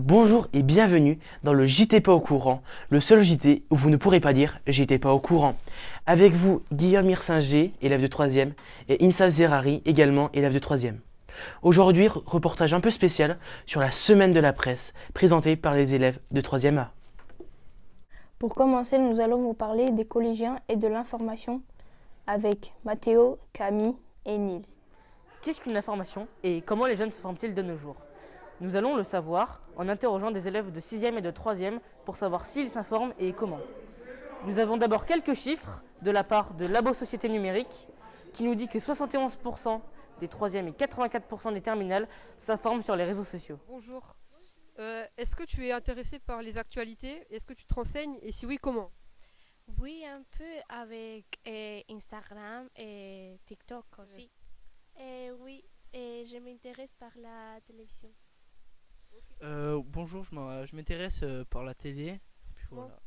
Bonjour et bienvenue dans le JT pas au courant, le seul JT où vous ne pourrez pas dire j'étais pas au courant. Avec vous, Guillaume Hirsinger, élève de 3e, et Insaf Zerari, également élève de 3e. Aujourd'hui, reportage un peu spécial sur la semaine de la presse, présentée par les élèves de 3e A. Pour commencer, nous allons vous parler des collégiens et de l'information avec Mathéo, Camille et Nils. Qu'est-ce qu'une information et comment les jeunes se forment-ils de nos jours? Nous allons le savoir en interrogeant des élèves de 6e et de 3e pour savoir s'ils s'informent et comment. Nous avons d'abord quelques chiffres de la part de Labo Société Numérique qui nous dit que 71% des 3e et 84% des terminales s'informent sur les réseaux sociaux. Bonjour. Est-ce que tu es intéressé par les actualités? Est-ce que tu te renseignes? Et si oui, comment? Oui, un peu avec Instagram et TikTok aussi. Oui, et je m'intéresse par la télévision. Bonjour, je m'intéresse par la télé. Puis voilà.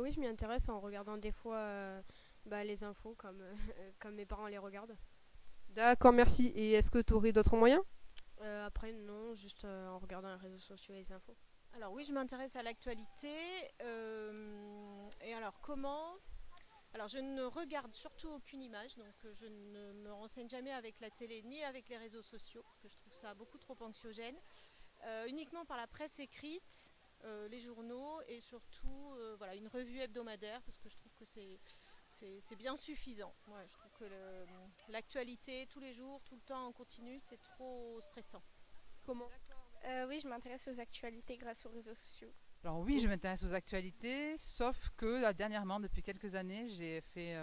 Oui, je m'y intéresse en regardant des fois les infos comme mes parents les regardent. D'accord, merci. Et est-ce que tu aurais d'autres moyens? Après, non, juste en regardant les réseaux sociaux et les infos. Alors oui, je m'intéresse à l'actualité. Et alors comment? Alors je ne regarde surtout aucune image, donc je ne me renseigne jamais avec la télé ni avec les réseaux sociaux, parce que je trouve ça beaucoup trop anxiogène. Uniquement par la presse écrite, les journaux et surtout une revue hebdomadaire, parce que je trouve que c'est bien suffisant. Ouais, je trouve que l'actualité tous les jours, tout le temps en continu, c'est trop stressant. Comment? Oui, je m'intéresse aux actualités grâce aux réseaux sociaux. Alors oui, je m'intéresse aux actualités, sauf que là, dernièrement, depuis quelques années, j'ai fait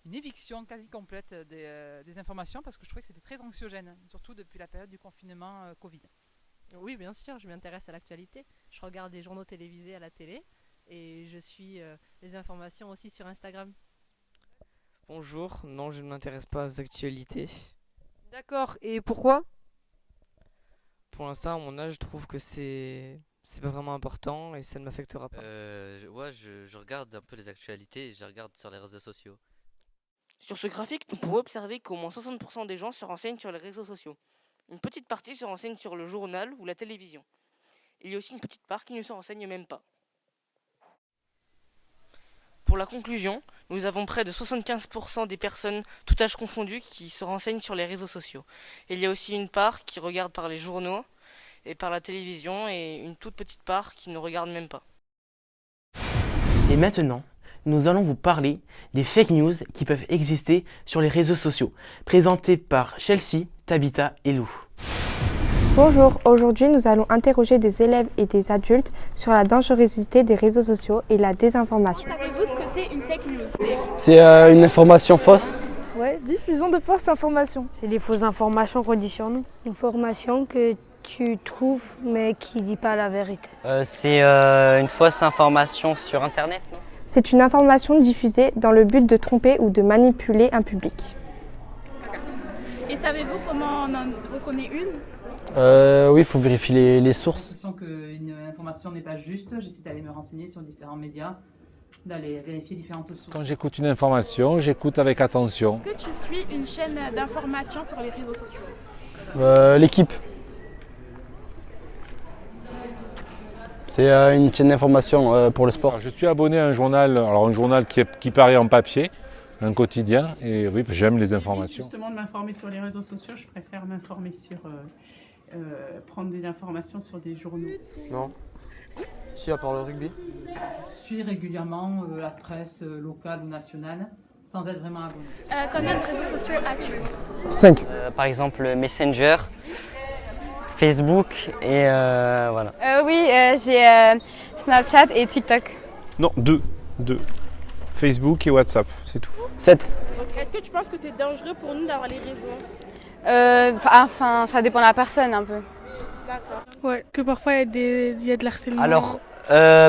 une éviction quasi complète des informations parce que je trouvais que c'était très anxiogène, surtout depuis la période du confinement Covid. Oui, bien sûr, je m'intéresse à l'actualité. Je regarde des journaux télévisés à la télé et je suis les informations aussi sur Instagram. Bonjour, non, je ne m'intéresse pas aux actualités. D'accord, et pourquoi? Pour l'instant, à mon âge, je trouve que c'est pas vraiment important et ça ne m'affectera pas. Je regarde un peu les actualités et je les regarde sur les réseaux sociaux. Sur ce graphique, nous pouvons observer qu'au moins 60% des gens se renseignent sur les réseaux sociaux. Une petite partie se renseigne sur le journal ou la télévision. Il y a aussi une petite part qui ne se renseigne même pas. Pour la conclusion, nous avons près de 75% des personnes, tout âge confondu, qui se renseignent sur les réseaux sociaux. Il y a aussi une part qui regarde par les journaux et par la télévision et une toute petite part qui ne regarde même pas. Et maintenant, nous allons vous parler des fake news qui peuvent exister sur les réseaux sociaux, présentés par Chelsea, Tabitha et Lou. Bonjour, aujourd'hui nous allons interroger des élèves et des adultes sur la dangerosité des réseaux sociaux et la désinformation. Savez-vous ce que c'est une fake news? C'est une information fausse. Ouais, diffusion de fausses informations. C'est des fausses informations qu'on dit sur nous. Une information que tu trouves mais qui ne dit pas la vérité. C'est une fausse information sur Internet, non? C'est une information diffusée dans le but de tromper ou de manipuler un public. Et savez-vous comment on en reconnaît une? Oui, il faut vérifier les sources. J'ai l'impression qu'une information n'est pas juste, j'essaie d'aller me renseigner sur différents médias, d'aller vérifier différentes sources. Quand j'écoute une information, j'écoute avec attention. Est-ce que tu suis une chaîne d'information sur les réseaux sociaux? L'équipe. C'est une chaîne d'information pour le sport. Alors, je suis abonné à un journal qui paraît en papier, un quotidien, et oui, j'aime les informations. Justement, de m'informer sur les réseaux sociaux, je préfère m'informer sur prendre des informations sur des journaux. Non. Si, à part le rugby. Je suis régulièrement la presse locale ou nationale, sans être vraiment abonné. Combien de réseaux sociaux as-tu? 5. Par exemple, Messenger, Facebook et voilà. Oui, j'ai Snapchat et TikTok. Non, deux. Facebook et WhatsApp, c'est tout. 7. Est-ce que tu penses que c'est dangereux pour nous d'avoir les réseaux? Ça dépend de la personne un peu. D'accord. Ouais, que parfois il y a de l'harcèlement. Alors,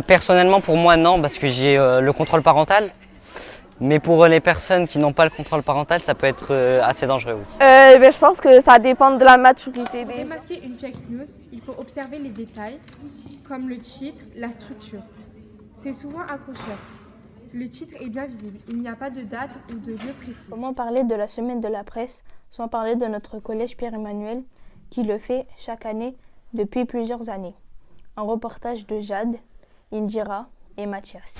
personnellement pour moi non, parce que j'ai le contrôle parental. Mais pour les personnes qui n'ont pas le contrôle parental, ça peut être assez dangereux, oui. Je pense que ça dépend de la maturité des... Pour démasquer une fake news, il faut observer les détails, comme le titre, la structure. C'est souvent accrocheur. Le titre est bien visible, il n'y a pas de date ou de lieu précis. Comment parler de la semaine de la presse sans parler de notre collège Pierre-Emmanuel qui le fait chaque année depuis plusieurs années. Un reportage de Jade, Indira et Mathias.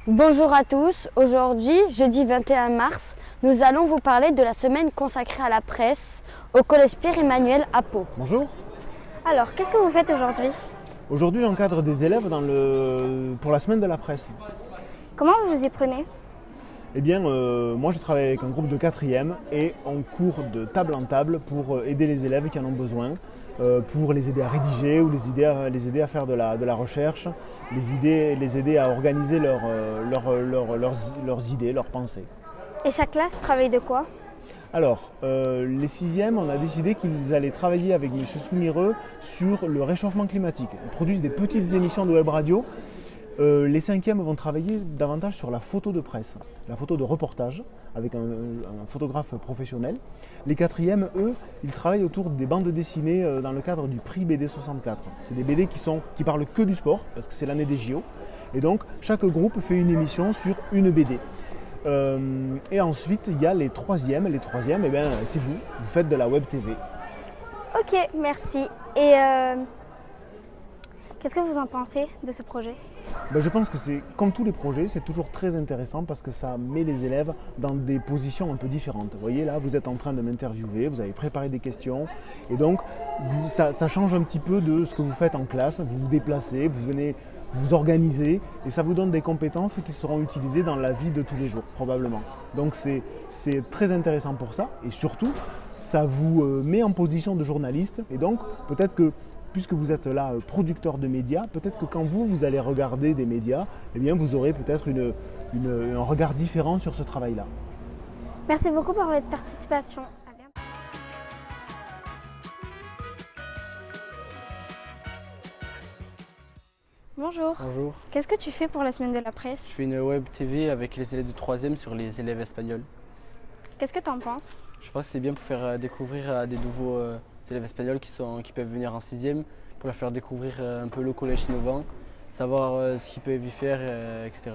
Bonjour à tous, aujourd'hui, jeudi 21 mars, nous allons vous parler de la semaine consacrée à la presse au Collège Pierre-Emmanuel à Pau. Bonjour. Alors, qu'est-ce que vous faites aujourd'hui? Aujourd'hui, j'encadre des élèves pour la semaine de la presse. Comment vous vous y prenez? Eh bien, moi je travaille avec un groupe de 4e et on court de table en table pour aider les élèves qui en ont besoin, pour les aider à rédiger ou les aider à faire de la recherche, les aider à organiser leurs idées, leurs pensées. Et chaque classe travaille de quoi? Alors, les 6e, on a décidé qu'ils allaient travailler avec M. Soumireux sur le réchauffement climatique. Ils produisent des petites émissions de web radio. Les 5e vont travailler davantage sur la photo de presse, la photo de reportage avec un photographe professionnel. Les 4e, eux, ils travaillent autour des bandes dessinées dans le cadre du prix BD 64. C'est des BD qui parlent que du sport, parce que c'est l'année des JO. Et donc, chaque groupe fait une émission sur une BD. Et ensuite, il y a les 3e. Les 3e, eh bien, c'est vous faites de la web TV. Ok, merci. Et qu'est-ce que vous en pensez de ce projet? Je pense que c'est, comme tous les projets, c'est toujours très intéressant parce que ça met les élèves dans des positions un peu différentes. Vous voyez là, vous êtes en train de m'interviewer, vous avez préparé des questions et donc ça change un petit peu de ce que vous faites en classe. Vous vous déplacez, vous venez vous organiser et ça vous donne des compétences qui seront utilisées dans la vie de tous les jours probablement. Donc c'est très intéressant pour ça et surtout ça vous met en position de journaliste et donc peut-être que puisque vous êtes là producteur de médias, peut-être que quand vous allez regarder des médias, eh bien vous aurez peut-être un regard différent sur ce travail-là. Merci beaucoup pour votre participation. À bientôt. Bonjour. Bonjour. Qu'est-ce que tu fais pour la semaine de la presse? Je fais une web TV avec les élèves de 3e sur les élèves espagnols. Qu'est-ce que tu en penses? Je pense que c'est bien pour faire découvrir à des nouveaux élèves espagnols qui peuvent venir en 6e, pour leur faire découvrir un peu le collège innovant, savoir ce qu'ils peuvent y faire, etc.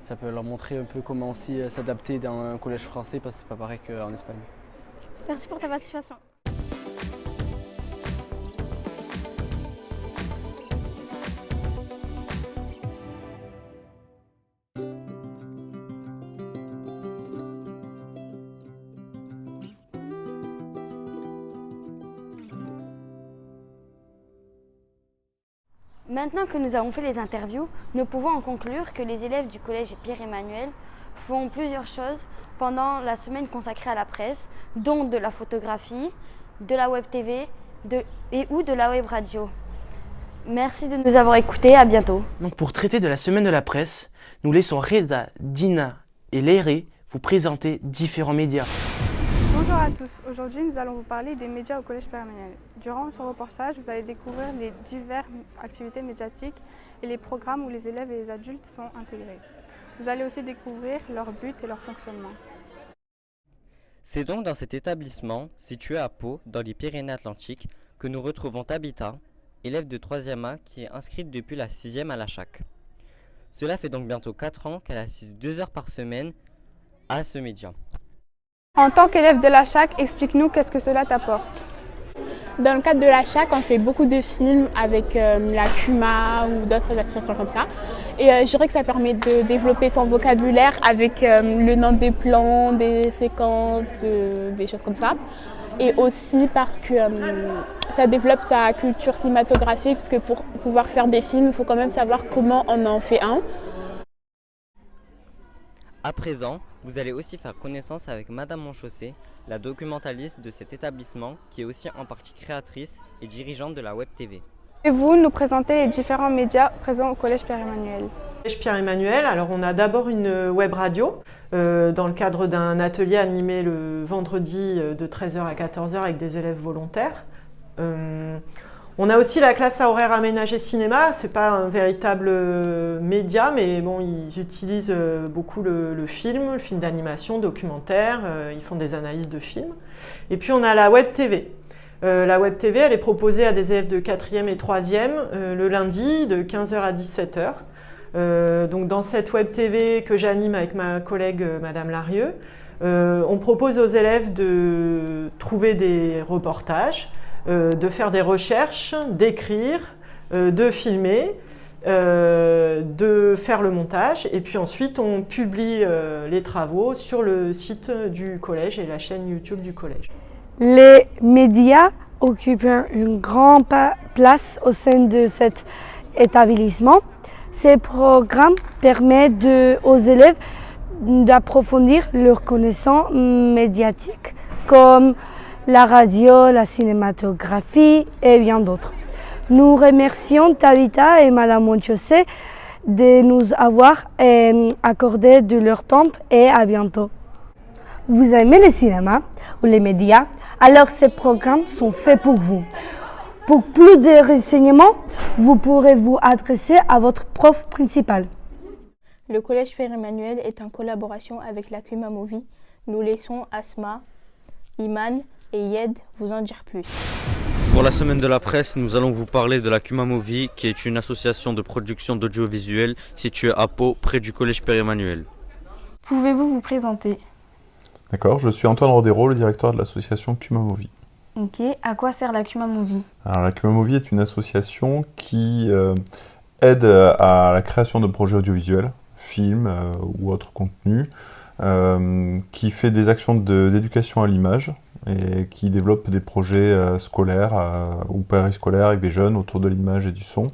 Ça peut leur montrer un peu comment aussi s'adapter dans un collège français parce que c'est pas pareil qu'en Espagne. Merci pour ta participation. Maintenant que nous avons fait les interviews, nous pouvons en conclure que les élèves du collège Pierre-Emmanuel font plusieurs choses pendant la semaine consacrée à la presse, dont de la photographie, de la web TV ou de la web radio. Merci de nous avoir écoutés, à bientôt. Donc pour traiter de la semaine de la presse, nous laissons Reda, Dina et Léré vous présenter différents médias. Bonjour à tous, aujourd'hui nous allons vous parler des médias au Collège Pierre-Emmanuel. Durant ce reportage, vous allez découvrir les diverses activités médiatiques et les programmes où les élèves et les adultes sont intégrés. Vous allez aussi découvrir leur but et leur fonctionnement. C'est donc dans cet établissement, situé à Pau, dans les Pyrénées-Atlantiques, que nous retrouvons Tabitha, élève de 3e A qui est inscrite depuis la 6e à la Chac. Cela fait donc bientôt 4 ans qu'elle assiste 2 heures par semaine à ce média. En tant qu'élève de la Chac, explique-nous qu'est-ce que cela t'apporte. Dans le cadre de la Chac, on fait beaucoup de films avec la CUMA ou d'autres associations comme ça. Et je dirais que ça permet de développer son vocabulaire avec le nom des plans, des séquences, des choses comme ça. Et aussi parce que ça développe sa culture cinématographique, parce que pour pouvoir faire des films, il faut quand même savoir comment on en fait un. À présent, vous allez aussi faire connaissance avec Madame Monchaussé, la documentaliste de cet établissement qui est aussi en partie créatrice et dirigeante de la web TV. Pouvez-vous nous présenter les différents médias présents au Collège Pierre-Emmanuel? Collège Pierre-Emmanuel, alors on a d'abord une web radio dans le cadre d'un atelier animé le vendredi de 13h à 14h avec des élèves volontaires. On a aussi la classe à horaire aménagé cinéma, c'est pas un véritable média, mais bon, ils utilisent beaucoup le film d'animation, documentaire, ils font des analyses de films. Et puis on a la web TV. La web TV, elle est proposée à des élèves de 4e et 3e le lundi de 15h à 17h. Donc dans cette web TV que j'anime avec ma collègue Madame Larieux, On propose aux élèves de trouver des reportages, de faire des recherches, d'écrire, de filmer, de faire le montage, et puis ensuite on publie les travaux sur le site du collège et la chaîne YouTube du collège. Les médias occupent une grande place au sein de cet établissement. Ces programmes permettent aux élèves d'approfondir leurs connaissances médiatiques comme la radio, la cinématographie et bien d'autres. Nous remercions Tabitha et Madame Monchaussé de nous avoir accordé de leur temps et à bientôt. Vous aimez le cinéma ou les médias? Alors ces programmes sont faits pour vous. Pour plus de renseignements, vous pourrez vous adresser à votre prof principal. Le collège Pierre-Emmanuel est en collaboration avec la Kuma Movie. Nous laissons Asma, Iman et Yed vous en dire plus. Pour la semaine de la presse, nous allons vous parler de la Kuma Movie, qui est une association de production d'audiovisuel située à Pau, près du collège Pierre-Emmanuel. Pouvez-vous vous présenter? D'accord, je suis Antoine Rodéro, le directeur de l'association Kuma Movie. Ok, à quoi sert la Kuma Movie? Alors la Kuma Movie est une association qui aide à la création de projets audiovisuels, films ou autres contenus, qui fait des actions d'éducation à l'image et qui développe des projets scolaires ou périscolaires avec des jeunes autour de l'image et du son.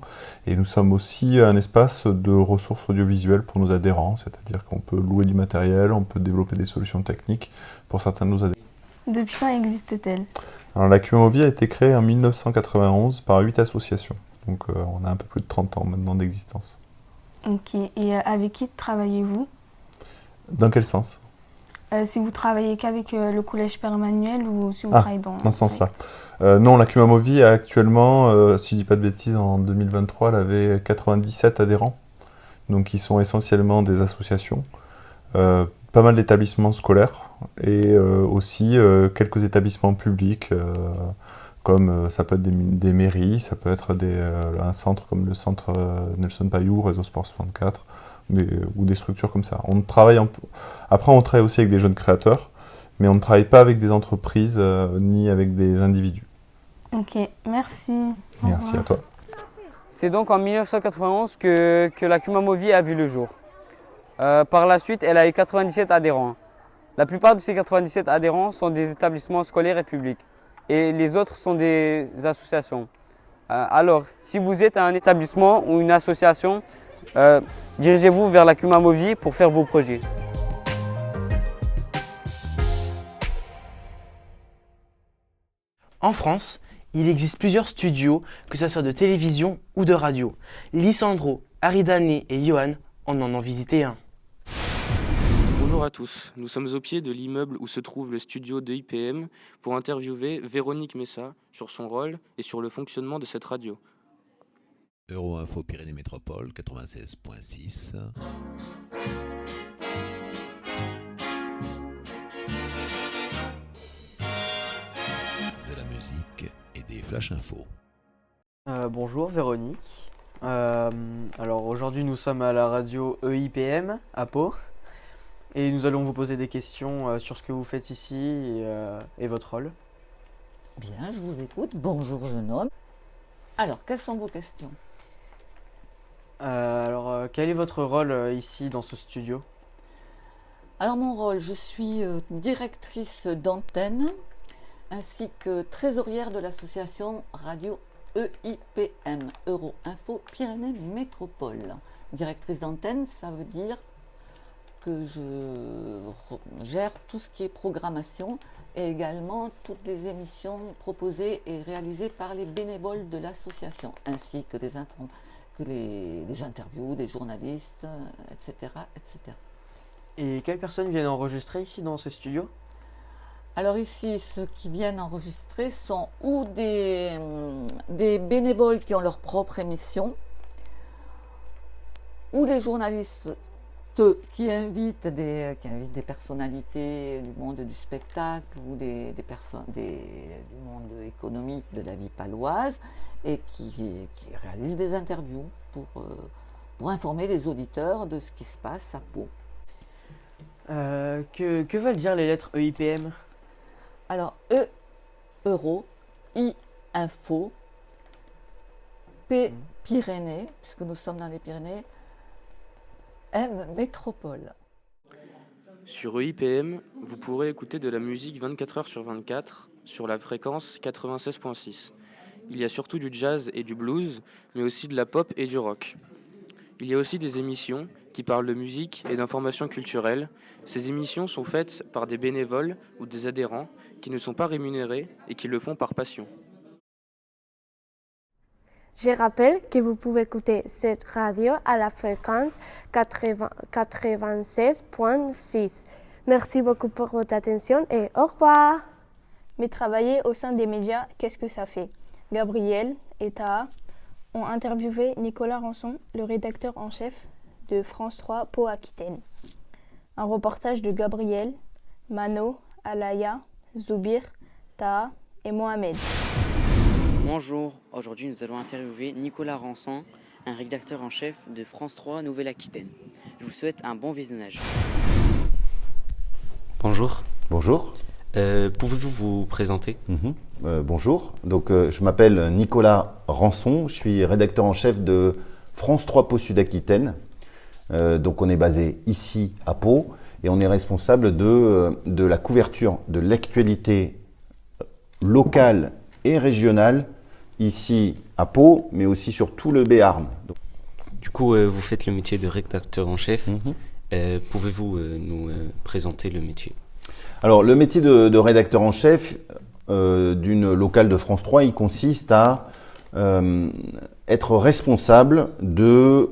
Et nous sommes aussi un espace de ressources audiovisuelles pour nos adhérents, c'est-à-dire qu'on peut louer du matériel, on peut développer des solutions techniques pour certains de nos adhérents. Depuis quand existe-t-elle? Alors la Kuma Movie a été créée en 1991 par 8 associations, donc on a un peu plus de 30 ans maintenant d'existence. Ok, et avec qui travaillez-vous? Dans quel sens? Si vous travaillez qu'avec le collège Pierre-Emmanuel ou si vous travaillez dans ce sens-là. Non, la Kuma Movie a actuellement, si je dis pas de bêtises, en 2023, elle avait 97 adhérents, donc qui sont essentiellement des associations, pas mal d'établissements scolaires et aussi quelques établissements publics, comme ça peut être des mairies, ça peut être un centre comme le centre Nelson Payou, Réseau Sport 64, ou des structures comme ça. Après, on travaille aussi avec des jeunes créateurs, mais on ne travaille pas avec des entreprises ni avec des individus. Ok, merci. Merci à toi. C'est donc en 1991 que la Kuma Movie a vu le jour. Par la suite, elle a eu 97 adhérents. La plupart de ces 97 adhérents sont des établissements scolaires et publics. Et les autres sont des associations. Alors, si vous êtes un établissement ou une association, dirigez-vous vers la Kuma Movie pour faire vos projets. En France, il existe plusieurs studios, que ce soit de télévision ou de radio. Lissandro, Aridane et Johan en ont visité un. Bonjour à tous, nous sommes au pied de l'immeuble où se trouve le studio de IPM pour interviewer Véronique Messa sur son rôle et sur le fonctionnement de cette radio. Euroinfo Pyrénées Métropole 96.6. De la musique et des flash infos. Bonjour Véronique. Alors aujourd'hui nous sommes à la radio EIPM à Pau et nous allons vous poser des questions sur ce que vous faites ici et votre rôle. Bien, je vous écoute. Bonjour jeune homme. Alors, quelles sont vos questions? Quel est votre rôle ici dans ce studio? Alors mon rôle, je suis directrice d'antenne ainsi que trésorière de l'association radio EIPM, Euroinfo Pyrénées Métropole. Directrice d'antenne, ça veut dire que je gère tout ce qui est programmation et également toutes les émissions proposées et réalisées par les bénévoles de l'association, ainsi que les interviews des journalistes, etc., etc. Et quelles personnes viennent enregistrer ici dans ce studio? Alors ici, ceux qui viennent enregistrer sont ou des bénévoles qui ont leur propre émission, ou les journalistes qui invitent des personnalités du monde du spectacle ou des personnes du monde économique de la vie paloise et qui réalisent des interviews pour informer les auditeurs de ce qui se passe à Pau. Que veulent dire les lettres EIPM? Alors, E, euro, I, info, P, Pyrénées, puisque nous sommes dans les Pyrénées, M, métropole. Sur EIPM, vous pourrez écouter de la musique 24 heures sur 24 sur la fréquence 96.6. Il y a surtout du jazz et du blues, mais aussi de la pop et du rock. Il y a aussi des émissions qui parlent de musique et d'informations culturelles. Ces émissions sont faites par des bénévoles ou des adhérents qui ne sont pas rémunérés et qui le font par passion. Je rappelle que vous pouvez écouter cette radio à la fréquence 96.6. Merci beaucoup pour votre attention et au revoir. Mais travailler au sein des médias, qu'est-ce que ça fait? Gabriel et Taha ont interviewé Nicolas Rançon, le rédacteur en chef de France 3 Pau-Aquitaine. Un reportage de Gabriel, Mano, Alaya, Zoubir, Taha et Mohamed. Bonjour, aujourd'hui nous allons interviewer Nicolas Rançon, un rédacteur en chef de France 3 Nouvelle-Aquitaine. Je vous souhaite un bon visionnage. Bonjour. Bonjour. Pouvez-vous vous présenter? Bonjour, donc je m'appelle Nicolas Rançon, je suis rédacteur en chef de France 3 Pau Sud-Aquitaine. Donc on est basé ici à Pau et on est responsable de la couverture de l'actualité locale et régionale ici à Pau, mais aussi sur tout le Béarn. Du coup, vous faites le métier de rédacteur en chef. Pouvez-vous nous présenter le métier? Alors, le métier de rédacteur en chef d'une locale de France 3, il consiste à être responsable de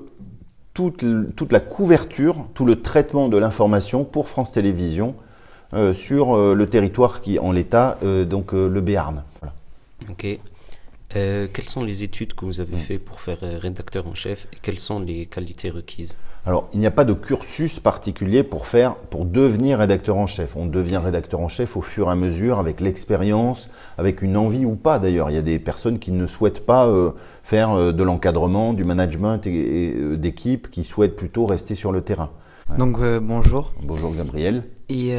toute la couverture, tout le traitement de l'information pour France Télévisions sur le territoire qui, en l'état, donc le Béarn. Voilà. Ok. Quelles sont les études que vous avez faites pour faire rédacteur en chef et quelles sont les qualités requises? Alors, il n'y a pas de cursus particulier pour devenir rédacteur en chef. On devient rédacteur en chef au fur et à mesure, avec l'expérience, avec une envie ou pas d'ailleurs. Il y a des personnes qui ne souhaitent pas faire de l'encadrement, du management et d'équipe, qui souhaitent plutôt rester sur le terrain. Ouais. Donc bonjour. Bonjour Gabriel. Et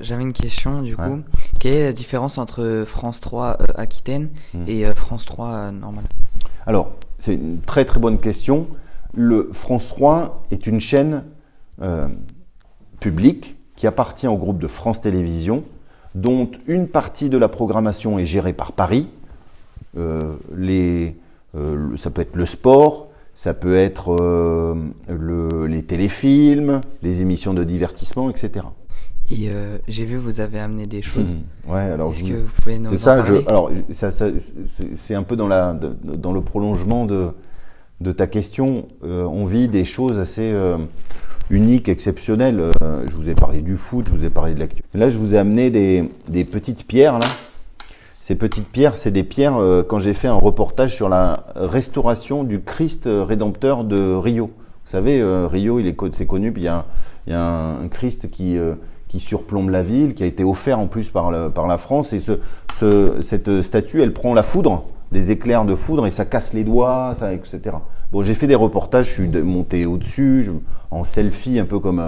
j'avais une question du coup. Quelle est la différence entre France 3 Aquitaine et France 3 normale? Alors, c'est une très très bonne question. Le France 3 est une chaîne publique qui appartient au groupe de France Télévisions, dont une partie de la programmation est gérée par Paris. Ça peut être le sport, ça peut être les téléfilms, les émissions de divertissement, etc. Et j'ai vu vous avez amené des choses. Ouais, alors est-ce que vous pouvez nous en parler? Alors, c'est un peu dans le prolongement de ta question. On vit des choses assez uniques, exceptionnelles. Je vous ai parlé du foot, je vous ai parlé de l'actu. Là, je vous ai amené des petites pierres. Là. Ces petites pierres, c'est des pierres quand j'ai fait un reportage sur la restauration du Christ rédempteur de Rio. Vous savez, Rio, c'est connu, puis il y a un Christ qui surplombe la ville, qui a été offert en plus par la France. Et cette statue, elle prend la foudre, des éclairs de foudre, et ça casse les doigts, etc. Bon, j'ai fait des reportages, je suis monté au-dessus, en selfie, un peu comme...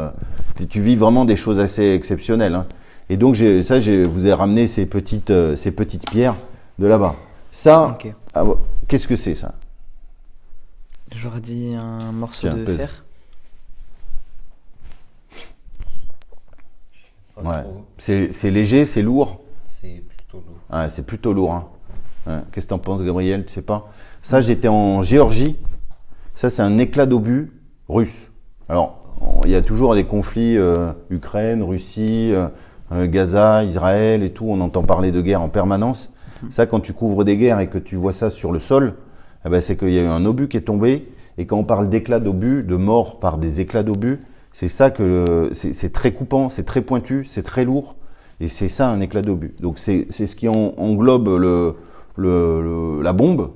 tu vis vraiment des choses assez exceptionnelles. Hein. Et donc, je vous ai ramené ces petites pierres de là-bas. Ça, okay. Qu'est-ce que c'est, ça? J'aurais dit un morceau de fer. Ouais. C'est léger, c'est lourd? C'est plutôt lourd. Ah, c'est plutôt lourd. Hein. Ouais. Qu'est-ce que t'en penses, Gabriel? Tu sais pas? Ça, j'étais en Géorgie. Ça, c'est un éclat d'obus russe. Alors, il y a toujours des conflits Ukraine, Russie, Gaza, Israël et tout. On entend parler de guerre en permanence. Ça, quand tu couvres des guerres et que tu vois ça sur le sol, eh ben, c'est qu'il y a eu un obus qui est tombé. Et quand on parle d'éclat d'obus, de mort par des éclats d'obus, c'est ça que c'est très coupant, c'est très pointu, c'est très lourd. Et c'est ça un éclat d'obus. Donc c'est ce qui englobe la bombe.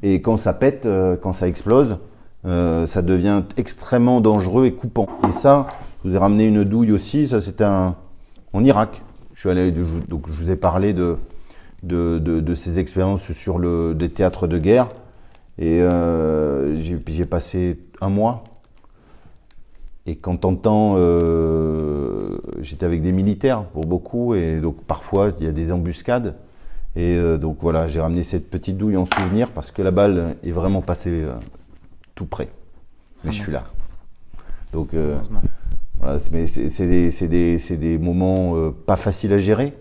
Et quand ça pète, quand ça explose, ça devient extrêmement dangereux et coupant. Et ça, je vous ai ramené une douille aussi, ça c'était en Irak. Je suis allé, donc je vous ai parlé de ces expériences sur des théâtres de guerre. Et j'ai passé un mois. Et quand t'entends j'étais avec des militaires pour beaucoup, et donc parfois il y a des embuscades. Et donc voilà, j'ai ramené cette petite douille en souvenir parce que la balle est vraiment passée tout près. Mais je suis là. Donc voilà, mais c'est des moments pas faciles à gérer.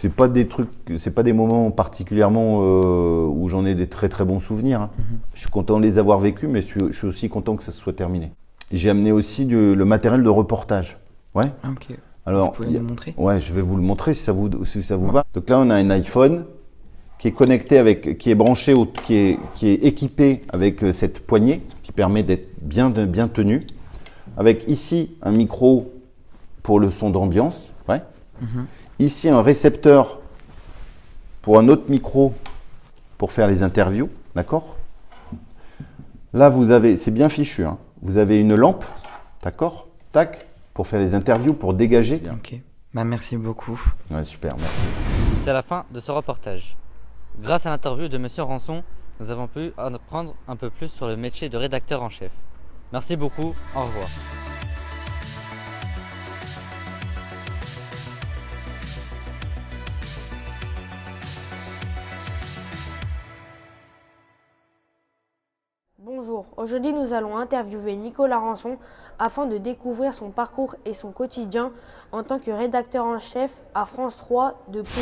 C'est pas des moments particulièrement où j'en ai des très très bons souvenirs. Hein. Je suis content de les avoir vécus, mais je suis aussi content que ça soit terminé. J'ai amené aussi le matériel de reportage. Ouais. Ok. Alors, vous pouvez me montrer? Ouais, je vais vous le montrer si ça vous va. Donc là, on a un iPhone qui est connecté qui est branché, qui est équipé avec cette poignée qui permet d'être bien tenu. Avec ici un micro pour le son d'ambiance. Ouais. Ici un récepteur pour un autre micro pour faire les interviews. D'accord? Là, vous avez, c'est bien fichu, hein. Vous avez une lampe, d'accord? Tac, pour faire les interviews, pour dégager. Ok, bah merci beaucoup. Ouais, super, merci. C'est la fin de ce reportage. Grâce à l'interview de Monsieur Rançon, nous avons pu apprendre un peu plus sur le métier de rédacteur en chef. Merci beaucoup, au revoir. Bonjour, aujourd'hui nous allons interviewer Nicolas Rançon afin de découvrir son parcours et son quotidien en tant que rédacteur en chef à France 3 de Pau.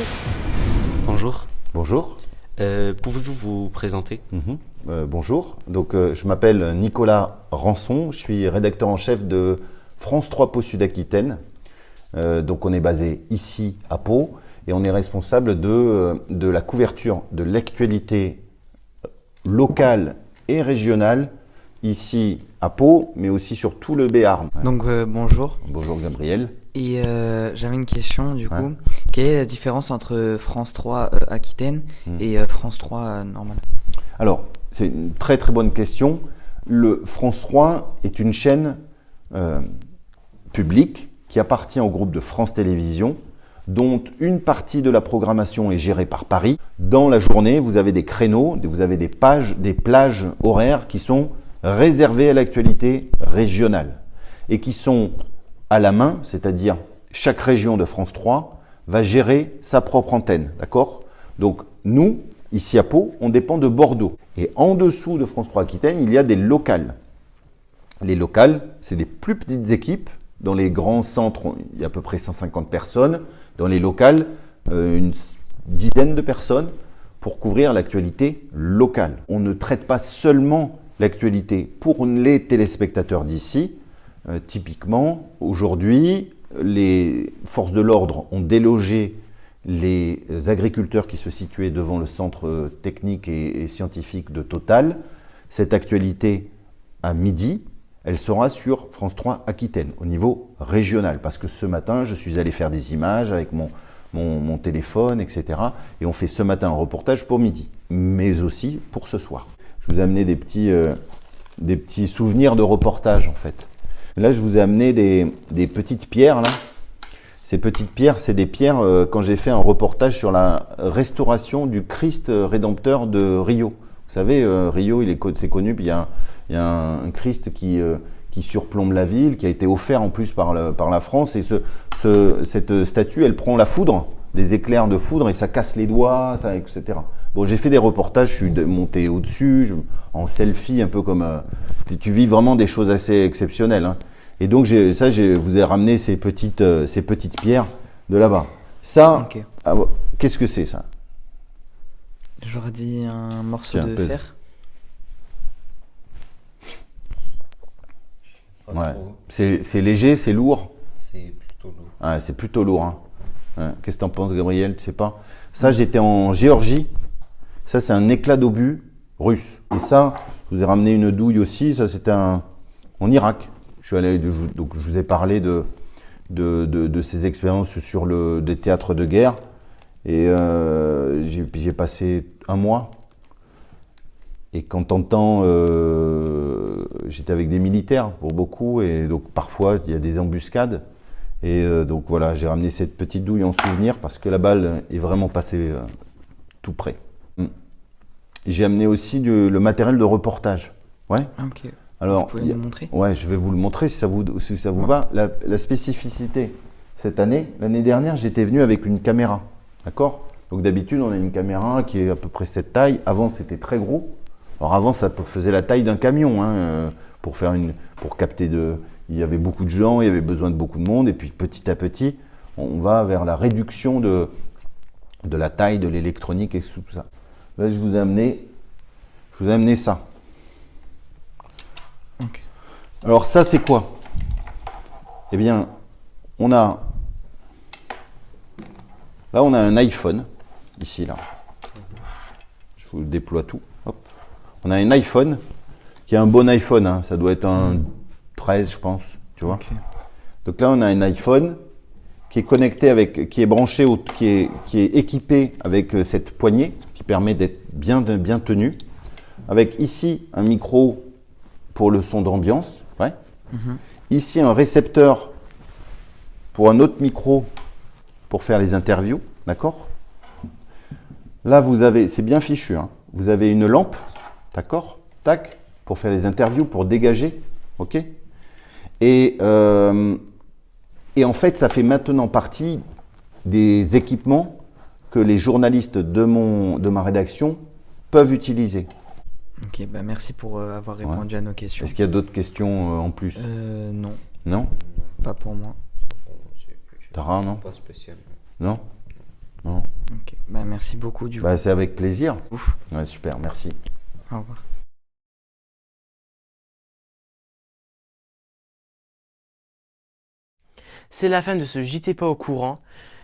Bonjour. Bonjour. Pouvez-vous vous présenter? Bonjour, donc je m'appelle Nicolas Rançon, je suis rédacteur en chef de France 3 Pau Sud-Aquitaine. Donc on est basé ici à Pau et on est responsable de la couverture de l'actualité locale et régionale ici à Pau, mais aussi sur tout le Béarn. Donc bonjour. Bonjour Gabriel. Et j'avais une question du coup. Quelle est la différence entre France 3 Aquitaine et France 3 normale? Alors, c'est une très très bonne question. Le France 3 est une chaîne publique qui appartient au groupe de France Télévisions, dont une partie de la programmation est gérée par Paris. Dans la journée, vous avez des créneaux, vous avez des plages horaires qui sont réservées à l'actualité régionale et qui sont à la main, c'est-à-dire chaque région de France 3 va gérer sa propre antenne, d'accord? Donc nous, ici à Pau, on dépend de Bordeaux. Et en dessous de France 3 Aquitaine, il y a des locales. Les locales, c'est des plus petites équipes. Dans les grands centres, il y a à peu près 150 personnes. Dans les locales, une dizaine de personnes pour couvrir l'actualité locale. On ne traite pas seulement l'actualité pour les téléspectateurs d'ici. Typiquement, aujourd'hui, les forces de l'ordre ont délogé les agriculteurs qui se situaient devant le centre technique et scientifique de Total. Cette actualité, à midi, elle sera sur France 3 Aquitaine, au niveau régional. Parce que ce matin, je suis allé faire des images avec mon téléphone, etc. Et on fait ce matin un reportage pour midi, mais aussi pour ce soir. Je vous ai amené des petits souvenirs de reportage, en fait. Là, je vous ai amené des petites pierres, là. Ces petites pierres, c'est des pierres quand j'ai fait un reportage sur la restauration du Christ rédempteur de Rio. Vous savez, Rio, c'est connu, puis il y a un Christ qui surplombe la ville, qui a été offert en plus par la France. Et cette statue, elle prend la foudre, des éclairs de foudre, et ça casse les doigts, etc. Bon, j'ai fait des reportages, je suis monté au-dessus, en selfie, un peu comme... tu vis vraiment des choses assez exceptionnelles. Hein. Et donc, je vous ai ramené ces petites pierres de là-bas. Ça, okay. Qu'est-ce que c'est, ça? J'aurais dit un morceau de fer. Ouais. C'est léger, c'est lourd. C'est plutôt lourd. Ah, c'est plutôt lourd. Hein. Ouais. Qu'est-ce que t'en penses, Gabriel? Tu sais pas? Ça, j'étais en Géorgie. Ça, c'est un éclat d'obus russe. Et ça, je vous ai ramené une douille aussi. Ça, c'était en Irak. Je suis allé, donc je vous ai parlé de ces expériences sur des théâtres de guerre. Et j'ai passé un mois. Et quand t'entends, j'étais avec des militaires pour beaucoup, et donc parfois il y a des embuscades. Et donc voilà, j'ai ramené cette petite douille en souvenir parce que la balle est vraiment passée tout près. J'ai amené aussi le matériel de reportage. Ouais. Ok. Alors, vous pouvez me montrer? Ouais, je vais vous le montrer si ça vous va. La spécificité cette année. L'année dernière, j'étais venu avec une caméra. D'accord? Donc d'habitude, on a une caméra qui est à peu près cette taille. Avant, c'était très gros. Alors avant, ça faisait la taille d'un camion hein, pour capter il y avait beaucoup de gens, il y avait besoin de beaucoup de monde. Et puis petit à petit, on va vers la réduction de la taille de l'électronique et tout ça. Là, je vous ai amené ça. Ok. Alors ça, c'est quoi? Eh bien, là, on a un iPhone, ici, là. Je vous le déploie tout. Hop. On a un iPhone, qui est un bon iPhone, hein. Ça doit être un 13, je pense, tu vois. Ok. Donc là, on a un iPhone qui est connecté qui est branché, qui est équipé avec cette poignée, qui permet d'être bien tenu. Avec ici, un micro pour le son d'ambiance, ouais. Ici, un récepteur pour un autre micro pour faire les interviews, d'accord? Là, c'est bien fichu, hein. Vous avez une lampe, d'accord? Tac, pour faire les interviews, pour dégager, ok? Et en fait, ça fait maintenant partie des équipements que les journalistes de ma rédaction peuvent utiliser. Ok, bah merci pour avoir répondu à nos questions. Est-ce qu'il y a d'autres questions en plus? Non. Non? Pas pour moi. Tara, non? Pas spécial. Non? Non. Ok, bah merci beaucoup du coup. Bah, c'est avec plaisir. Ouf. Ouais, super, merci. Au revoir. C'est la fin de ce JT pas au courant.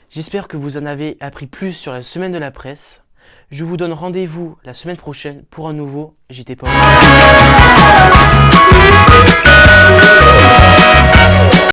J'espère que vous en avez appris plus sur la semaine de la presse. Je vous donne rendez-vous la semaine prochaine pour un nouveau JT pas au courant.